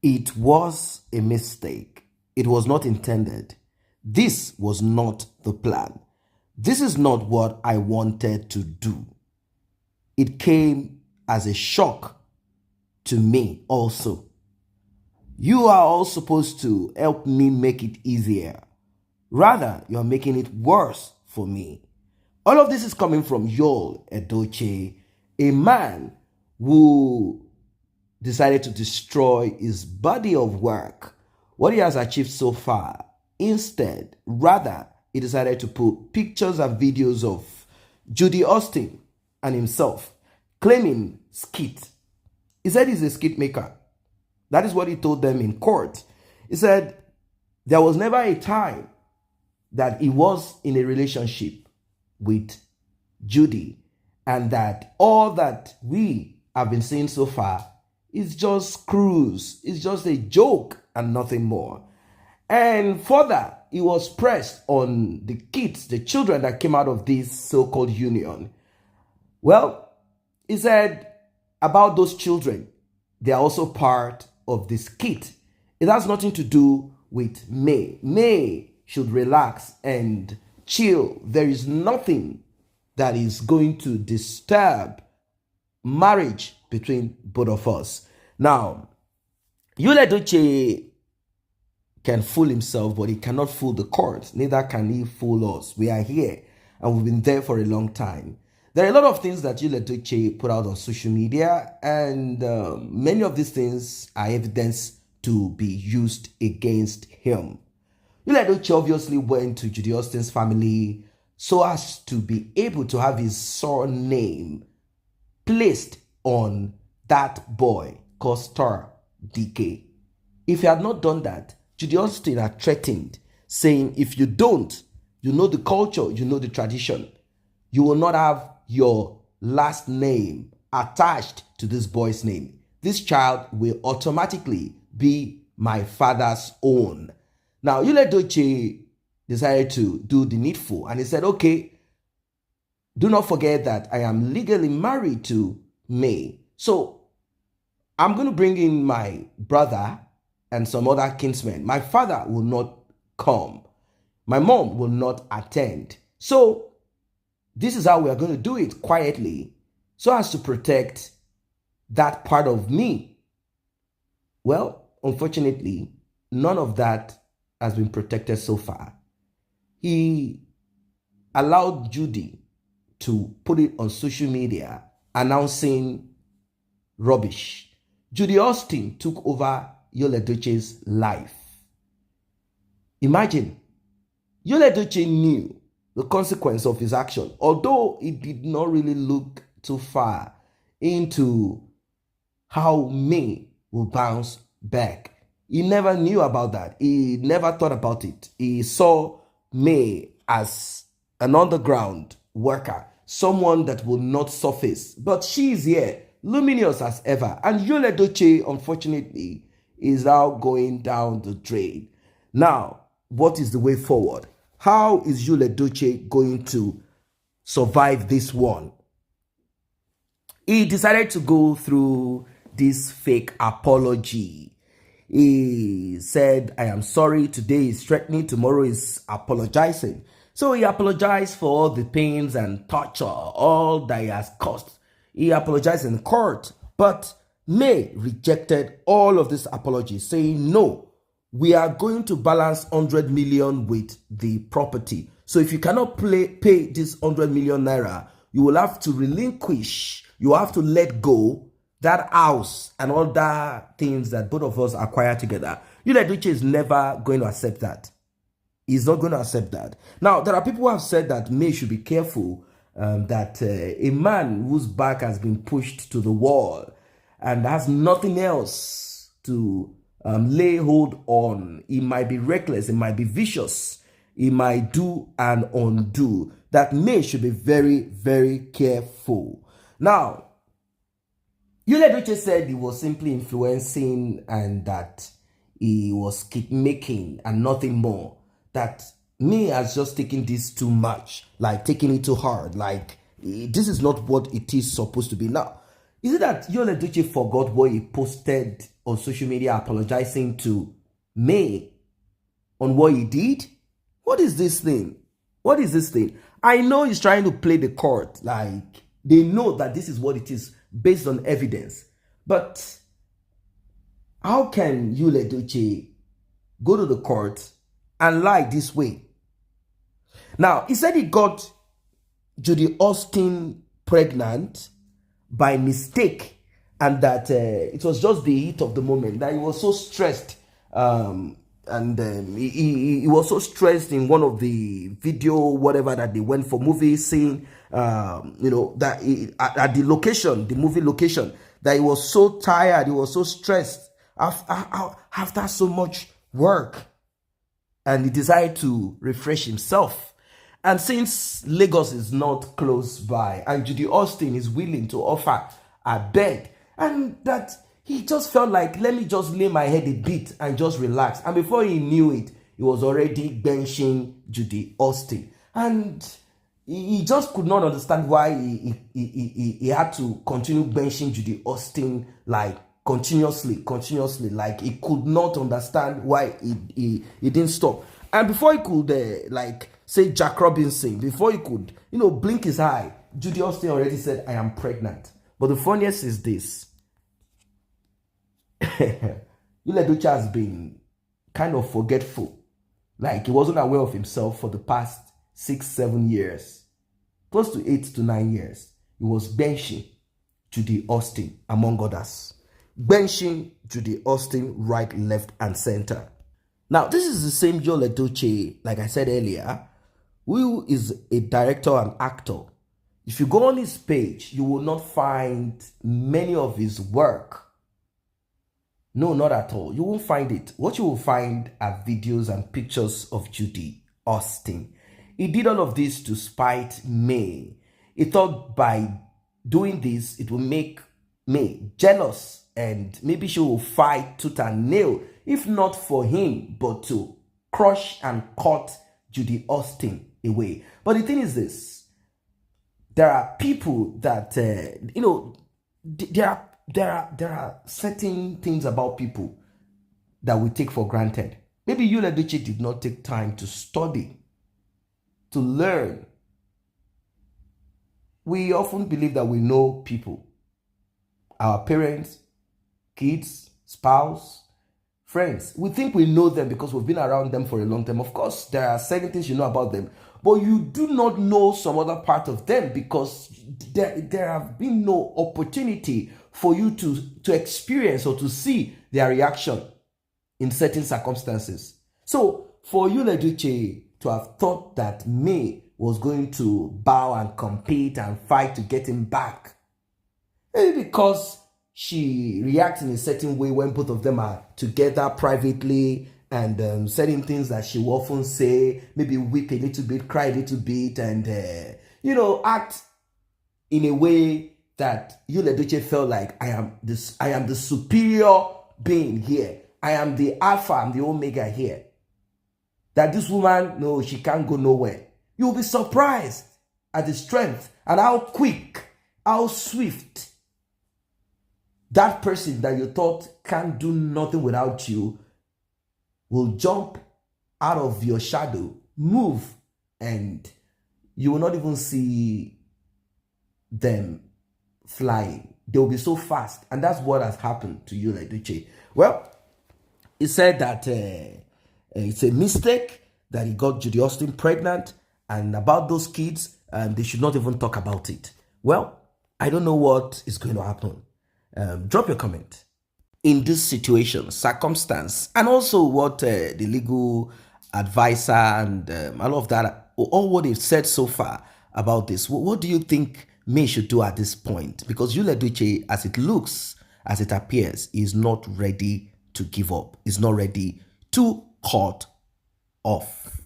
It was a mistake. It was not intended. This was not the plan. This is not what I wanted to do. It came as a shock to me also. You are all supposed to help me make it easier. Rather, you're making it worse for me. All of this is coming from Yul Edochie, a man who decided to destroy his body of work, what he has achieved so far. Instead, rather, he decided to put pictures and videos of Judy Austin and himself, claiming skit. He said he's a skit maker. That is what he told them in court. He said there was never a time that he was in a relationship with Judy, and that all that we have been seeing so far is just cruise, it's just a joke and nothing more. And further, he was pressed on the kids, the children that came out of this so-called union. Well, he said about those children, they are also part of this kit. It has nothing to do with May. May should relax and chill. There is nothing that is going to disturb marriage between both of us. Now, Yul Edochie can fool himself, but he cannot fool the court. Neither can he fool us. We are here and we've been there for a long time. There are a lot of things that Yul Edochie put out on social media, and many of these things are evidence to be used against him. Yul Edochie obviously went to Judy Austin's family so as to be able to have his surname placed on that boy called Star DK. If he had not done that, Judy Austin had threatened, saying, if you don't, you know the culture, you know the tradition, you will not have your last name attached to this boy's name. This child will automatically be my father's own. Now, Yul Edochie decided to do the needful, and he said, okay, do not forget that I am legally married to May. So I'm going to bring in my brother and some other kinsmen. My father will not come. My mom will not attend. So this is how we are going to do it quietly so as to protect that part of me. Well, unfortunately, none of that has been protected so far. He allowed Judy to put it on social media announcing rubbish. Judy Austin took over Yul Edochie's life. Imagine, Yul Edochie knew the consequence of his action, although it did not really look too far into how May will bounce back. He never knew about that. He never thought about it. He saw May as an underground worker, someone that will not surface. But she is here, luminous as ever. And Yul Edochie, unfortunately, is now going down the drain. Now, what is the way forward? How is Yul Edochie going to survive this one? He decided to go through this fake apology. He said, I am sorry, today is threatening, tomorrow is apologizing. So he apologized for all the pains and torture, all that he has caused. He apologized in court, but May rejected all of these apologies, saying, no, we are going to balance 100 million with the property. So if you cannot pay this 100 million naira, you will have to relinquish, you have to let go that house and all that things that both of us acquired together. Yul Edochie is never going to accept that. He's not going to accept that. Now, there are people who have said that May should be careful, that a man whose back has been pushed to the wall and has nothing else to lay hold on, he might be reckless, he might be vicious, he might do and undo. That May should be very, very careful. Now, Yul Edochie said he was simply influencing and that he was keep making and nothing more. That May has just taken this too much, like taking it too hard, like this is not what it is supposed to be. Now, Is it that Yul Edochie forgot what he posted on social media apologizing to May on what he did? What is this thing? What is this thing? I know he's trying to play the court. Like, they know that this is what it is based on evidence. But how can Yul Edochie go to the court and lie this way? Now, he said he got Judy Austin pregnant by mistake, and that it was just the heat of the moment, that he was so stressed, he was so stressed in one of the video, whatever, that they went for movie scene, that at the location, the movie location, that he was so tired, he was so stressed after so much work, and he decided to refresh himself. And since Lagos is not close by, and Judy Austin is willing to offer a bed, and that he just felt like, let me just lay my head a bit and just relax. And before he knew it, he was already benching Judy Austin. And he just could not understand why he had to continue benching Judy Austin, like continuously. Like, he could not understand why he didn't stop. And before he could say Jack Robinson, before he could blink his eye, Judy Austin already said, I am pregnant. But the funniest is this. Yul Edochie has been kind of forgetful. Like, he wasn't aware of himself for the past 6-7 years. Close to 8 to 9 years. He was benching Judy Austin, among others. Benching Judy Austin right, left, and center. Now, this is the same Yul Edochie, like I said earlier, who is a director and actor. If you go on his page, you will not find many of his work. No, not at all. You won't find it. What you will find are videos and pictures of Judy Austin. He did all of this to spite May. He thought by doing this, it will make May jealous, and maybe she will fight tooth and nail, if not for him, but to crush and cut Judy Austin away. But the thing is this: there are people that there are certain things about people that we take for granted. Maybe Yul Edochie did not take time to study, to learn. We often believe that we know people, our parents, kids, spouse, friends. We think we know them because we've been around them for a long time. Of course, there are certain things you know about them, but you do not know some other part of them because there have been no opportunity for you to experience or to see their reaction in certain circumstances. So for Yul Edochie to have thought that May was going to bow and compete and fight to get him back, maybe because she reacts in a certain way when both of them are together privately, and certain things that she will often say, maybe weep a little bit, cry a little bit, and act in a way that Yul Edochie felt like, I am the superior being here. I am the alpha, I'm the omega here. That this woman, no, she can't go nowhere. You'll be surprised at the strength and how quick, how swift that person that you thought can't do nothing without you will jump out of your shadow, move, and you will not even see them flying. They will be so fast. And that's what has happened to Yul Edochie. Well, he said that it's a mistake that he got Judy Austin pregnant, and about those kids, they should not even talk about it. Well, I don't know what is going to happen. Drop your comment. In this situation, circumstance, and also what the legal advisor and all of that, all what they've said so far about this, what do you think May should do at this point? Because Yul Edochie, as it looks, as it appears, is not ready to give up. Is not ready to cut off.